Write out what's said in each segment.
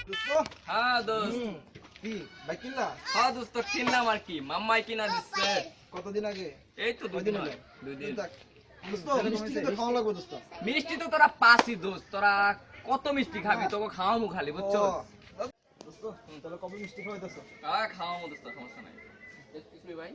দোস্ত হ্যাঁ দোস্ত কি ভাই কিনলা? হ্যাঁ দোস্ত কিনলাম আর কি, মাম্মাই কিনা দিচ্ছে। কতদিন আগে? এই তো দুদিন আগে? হয়, দুদিন। দোস্ত মিষ্টি তো খাওয়া লাগবে দোস্ত। মিষ্টি তো তোরা পাসি দোস্ত, তোরা কত মিষ্টি খাবি, তোকে খাওয়ামু খালি, বুঝছো? দোস্ত তাহলে কবে মিষ্টি খাওয়াইতেছো? হ্যাঁ খাওয়ামু দোস্ত, সমস্যা নাই। এক্সকিউজ মি ভাই।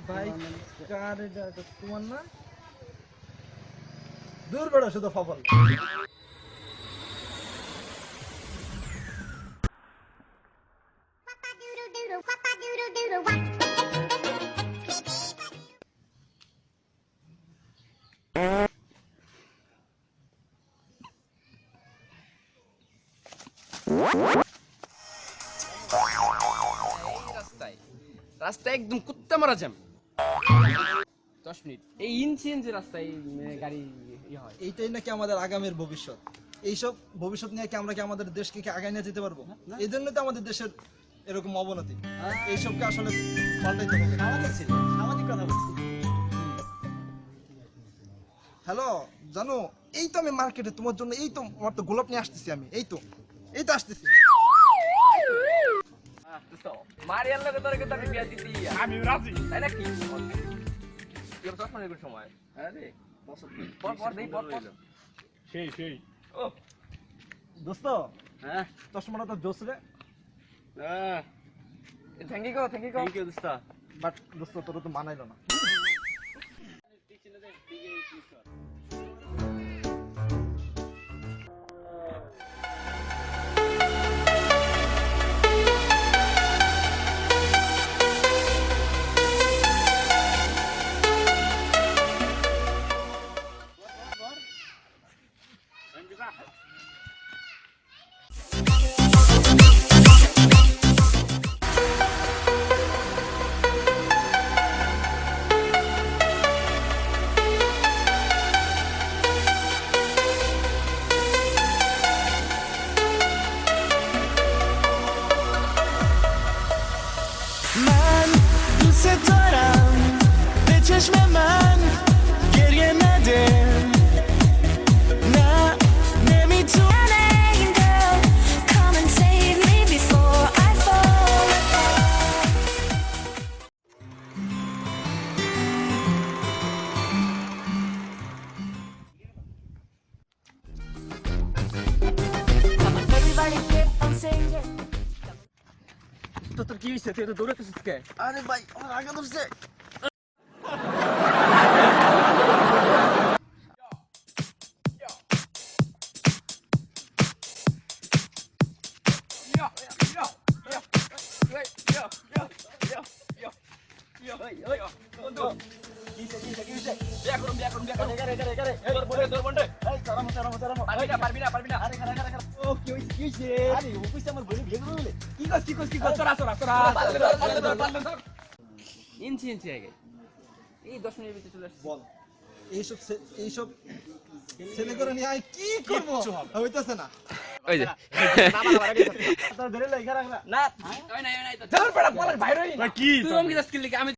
ভাই কার এটা তোমার না? দূর বেড়া শুধু ফবল। রাস্তায় একদম কুত্তা মারা জ্যাম। 10 মিনিট এই ইঞ্চি ইঞ্চি রাস্তায় গাড়ি হয়। এইটাই নাকি আমাদের আগামীর ভবিষ্যৎ। এইসব ভবিষ্যৎ নিয়ে কি আমরা কি আমাদের দেশকে কি আগায় নিয়ে যেতে পারবো? এই জন্য তো আমাদের দেশের এরকম অবনতি। এইসবকে আসলে পাল্টাইতে হবে। সামাজিক কথা বলছি। হ্যালো জানো, এই তো আমি মার্কেটে তোমার জন্য এই তো আমার তো গোলাপ নিয়ে আসতেছি আমি। এই তো আসতেছি। মারিয়ার লগে তোর কিন্তু আমি বিয়া দিতি। আমি রাজি। তাই নাকি? কি হবে 10 মিনিট সময়? আরে পর দেই পর। সেই ও দোস্ত, হ্যাঁ চশমাটা তো জোস রে। থ্যাংক ইউ দোস্ত। বাট দোস্ত তোর তো মানাইলো না। من دوست دارم به چشم من گریه نده نه نمیتونه Come and save me before I fall Everybody keep on singing তোর কি হইছে? তুই তো দৌড়াতেছিস কে? আরে ভাই আমার আগে ধরছে। ইঞ্চি ইঞ্চি আগে এই 10 মিনিটের ভিতরে চলে আসছে। বল এইসব ছেলে করে নিয়ে আয় কি করবো? হইতাছে না। ওই যে তোর ধরে লেখা রাখ না। না ওই নাই তো ধর পড়া বলার বাইরে হই না। কি তুই অমকি স্কিল লিখে আমি